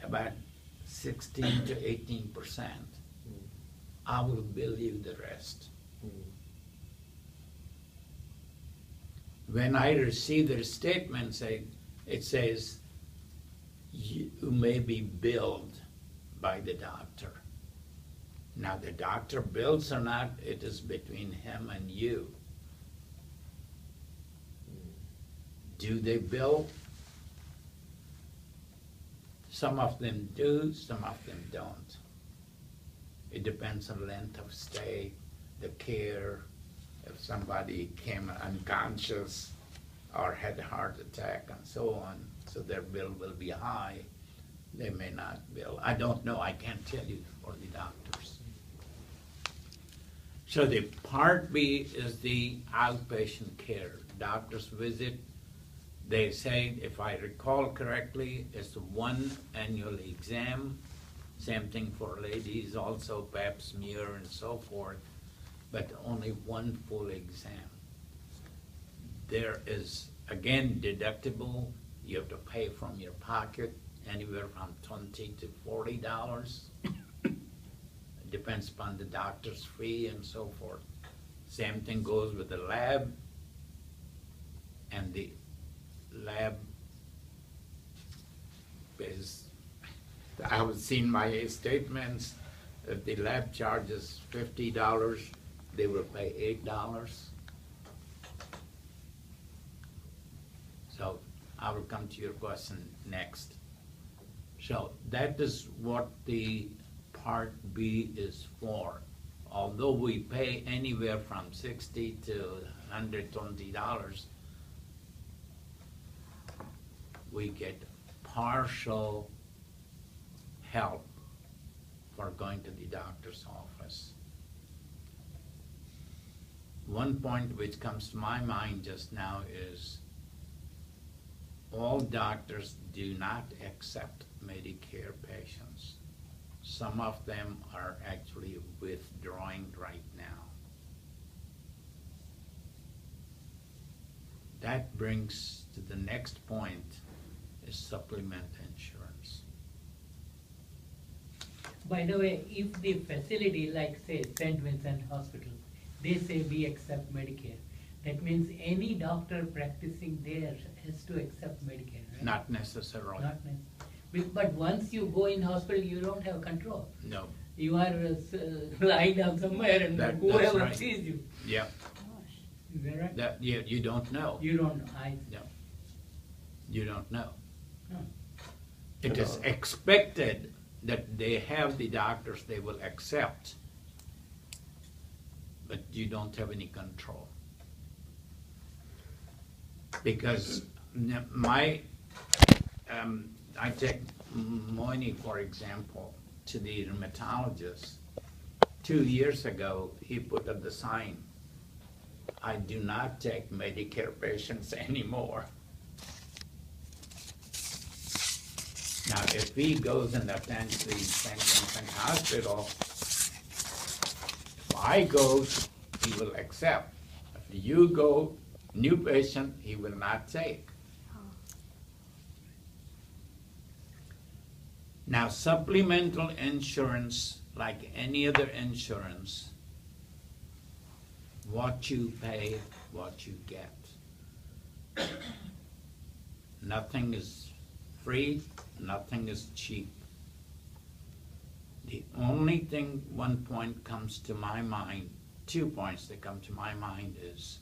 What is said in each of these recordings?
about 16 to 18%. I will bill you the rest. When I receive the statement, it says, you may be billed by the doctor. Now, the doctor bills or not, it is between him and you. Do they bill? Some of them do, some of them don't. It depends on length of stay, the care, if somebody came unconscious or had a heart attack and so on, so their bill will be high. They may not bill. I don't know, I can't tell you for the doctors. So the Part B is the outpatient care. Doctors visit, they say, if I recall correctly, it's one annual exam. Same thing for ladies, also pap smear and so forth, but only one full exam. There is, again, deductible. You have to pay from your pocket, anywhere from $20 to $40. It depends upon the doctor's fee and so forth. Same thing goes with the lab, and the lab is, I have seen my statements, if the lab charges $50, they will pay $8. So I will come to your question next. So that is what the Part B is for. Although we pay anywhere from $60 to $120, we get partial help for going to the doctor's office. One point which comes to my mind just now is all doctors do not accept Medicare patients. Some of them are actually withdrawing right now. That brings to the next point is supplement insurance. By the way, if the facility, like say St. Vincent Hospital, they say we accept Medicare, that means any doctor practicing there has to accept Medicare, right? Not necessarily. Not necessarily. But once you go in hospital, you don't have control. No. You are lying down somewhere and whoever right. sees you. Yeah. Gosh, is that right? That you don't know. You don't know. No. You don't know. No. It is expected that they have the doctors they will accept, but you don't have any control. Because I take Moini, for example, to the rheumatologist. 2 years ago, he put up the sign, I do not take Medicare patients anymore. Now, if he goes and attends the St. Vincent Hospital, if I go, he will accept. If you go, new patient, he will not take. Now, supplemental insurance, like any other insurance, what you pay, what you get. Nothing is free, nothing is cheap. The only thing, one point comes to my mind, 2 points that come to my mind is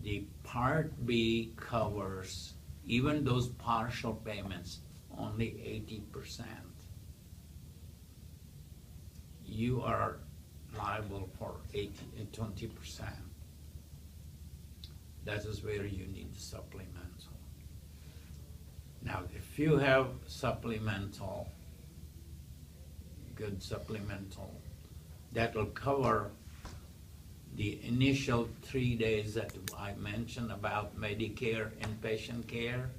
the Part B covers even those partial payments, only 80%. You are liable for 20%. That is where you need supplemental. Now, if you have supplemental, good supplemental, that will cover the initial 3 days that I mentioned about Medicare inpatient care.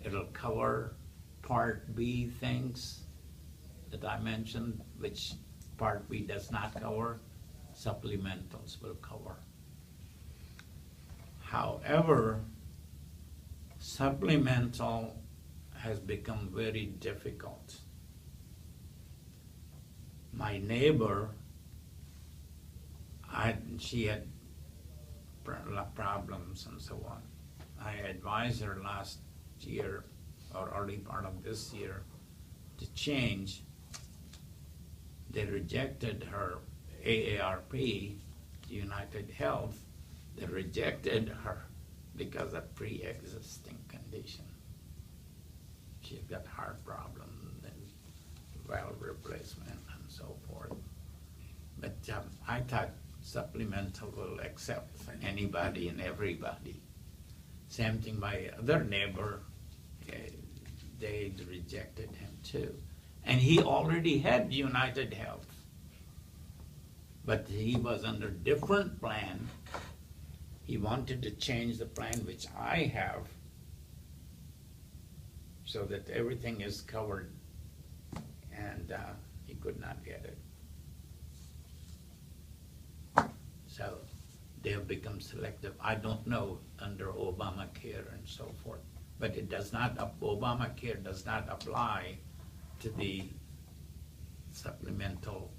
It'll cover Part B things that I mentioned, which Part B does not cover, supplementals will cover. However, Supplemental has become very difficult. My neighbor, she had problems and so on. I advised her last year or early part of this year to change. They rejected her AARP, United Health. They rejected her because of pre-existing condition. She's got heart problems and valve replacement and so forth. But I thought supplemental will accept anybody and everybody. Same thing, my other neighbor, they rejected him too. And he already had United Health. But he was under different plan. He wanted to change the plan which I have so that everything is covered, and he could not get it. So they have become selective. I don't know under Obamacare and so forth, but it does not, Obamacare does not apply to the supplemental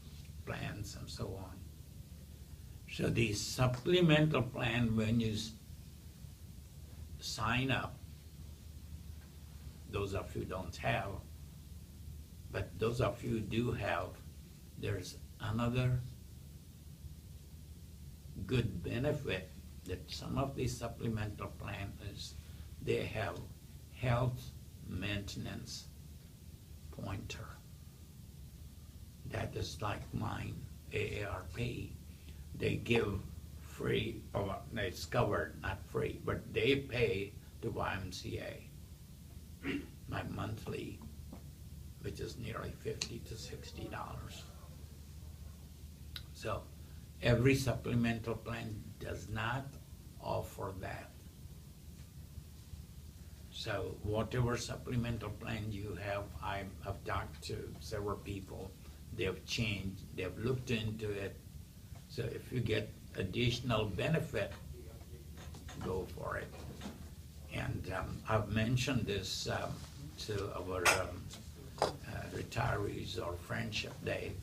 plans and so on. So the supplemental plan, when you sign up, those of you don't have, but those of you do have, there's another good benefit that some of these supplemental plans, they have health maintenance pointer. That is like mine, AARP. They give free, or it's covered, not free, but they pay to YMCA my monthly, which is nearly $50 to $60. So every supplemental plan does not offer that. So whatever supplemental plan you have, I've talked to several people, they've changed, they've looked into it. So if you get additional benefit, go for it. And I've mentioned this to our retirees or Friendship Day,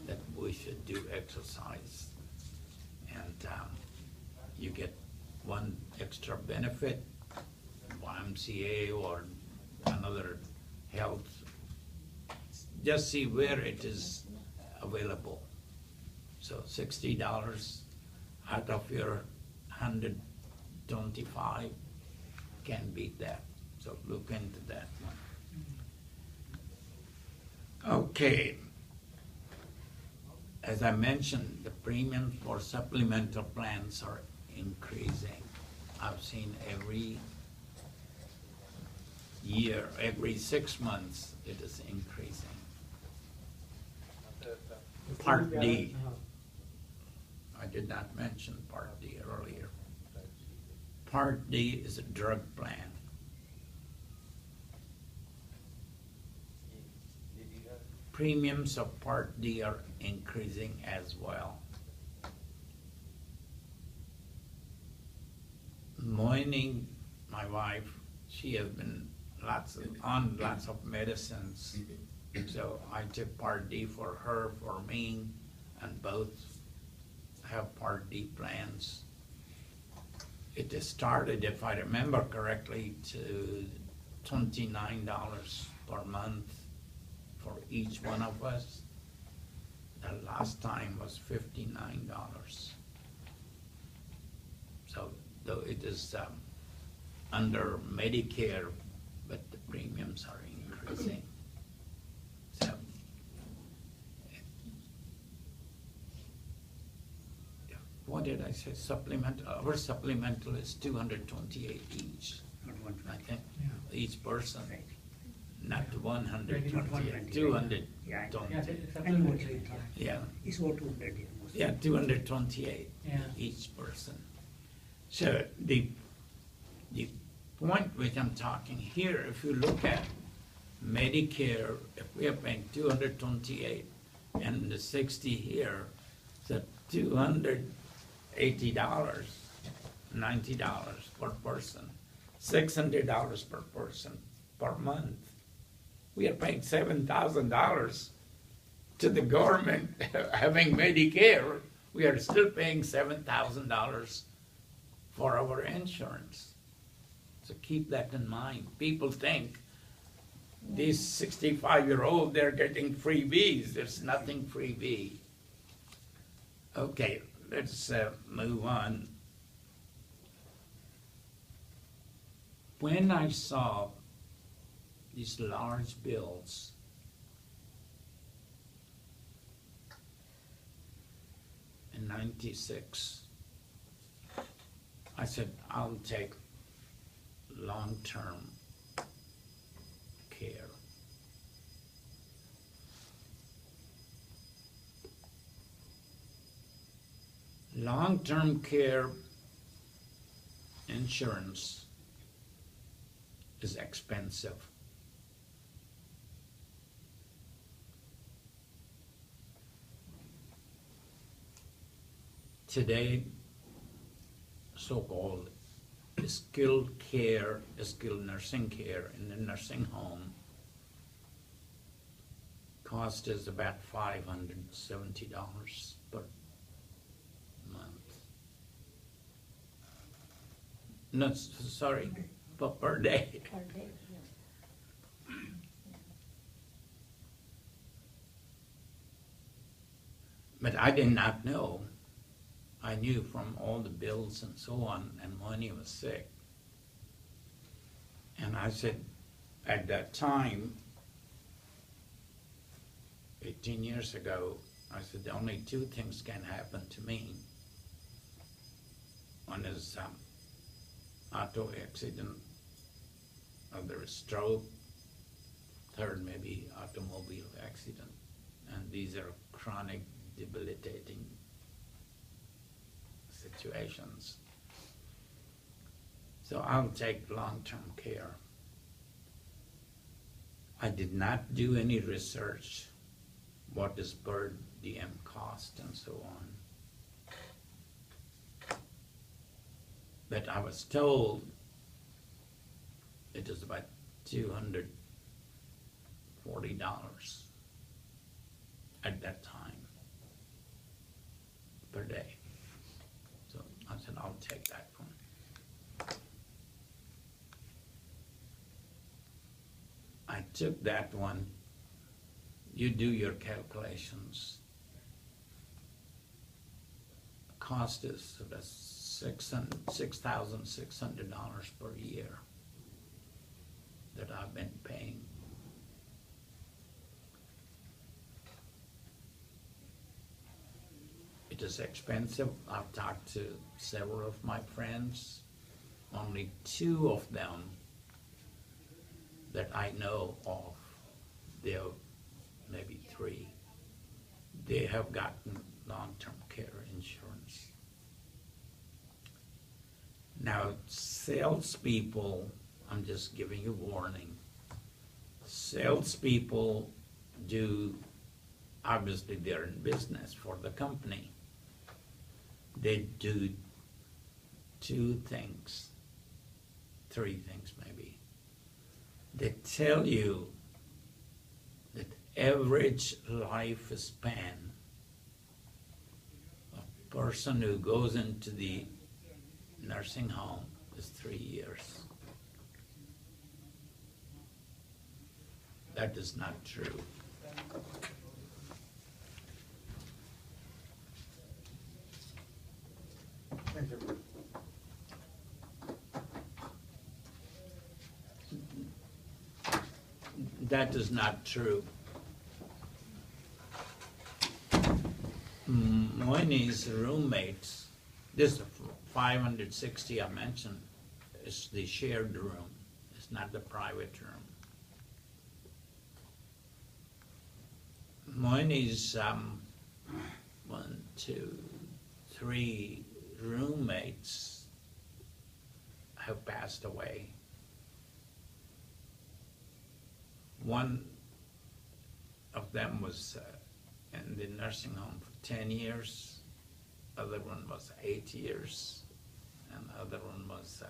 that we should do exercise. And you get one extra benefit, YMCA or another health. Just see where it is available. So $60 out of your 125 can beat that. So look into that one. Okay. As I mentioned, the premiums for supplemental plans are increasing. I've seen every year, every 6 months, it is increasing. Part D. I did not mention Part D earlier. Part D is a drug plan. Premiums of Part D are increasing as well. Moining, my wife, she has been on lots of medicines. So I took Part D for her, for me, and both have Part D plans. It has started, if I remember correctly, to $29 per month for each one of us. The last time was $59. So though it is under Medicare, but the premiums are increasing. So what did I say? Supplemental. Our supplemental is $228 each. I think each person. Right. Not 128, 228. Yeah. It's all 200. Yeah, 228 each person. So the point which I'm talking here, if you look at Medicare, if we are paying 228 and the 60 here, so $280, $90 per person. $600 per person per month. We are paying $7,000 to the government having Medicare. We are still paying $7,000 for our insurance. So keep that in mind. People think these 65-year-olds, they're getting freebies. There's nothing freebie. Okay, let's move on. When I saw these large bills, in '96, I said, I'll take long-term care. Long-term care insurance is expensive. Today, so-called skilled nursing care in the nursing home cost is about $570 per month. No, sorry, per day. Per day, yeah. But I did not know. I knew from all the bills and so on, and when he was sick. And I said, at that time, 18 years ago, I said, only two things can happen to me. One is auto accident, other is stroke, third maybe automobile accident. And these are chronic, debilitating situations. So I'll take long-term care. I did not do any research what is per diem cost and so on. But I was told it is about $240 at that time per day. So I said, I'll take that one. I took that one. You do your calculations. Cost is about $6,600 per year that I've been paying. It is expensive. I've talked to several of my friends. Only two of them that I know of, there maybe three, they have gotten long-term care insurance. Now, salespeople, I'm just giving you warning. Salespeople do, obviously they're in business for the company. They do two things, three things maybe. They tell you that average lifespan of a person who goes into the nursing home is 3 years. That is not true. Thank you. That is not true. Moyni's roommates, this 560 I mentioned, is the shared room. It's not the private room. Moyni's 1, 2, 3 roommates have passed away. One of them was in the nursing home for 10 years, other one was 8 years, and the other one was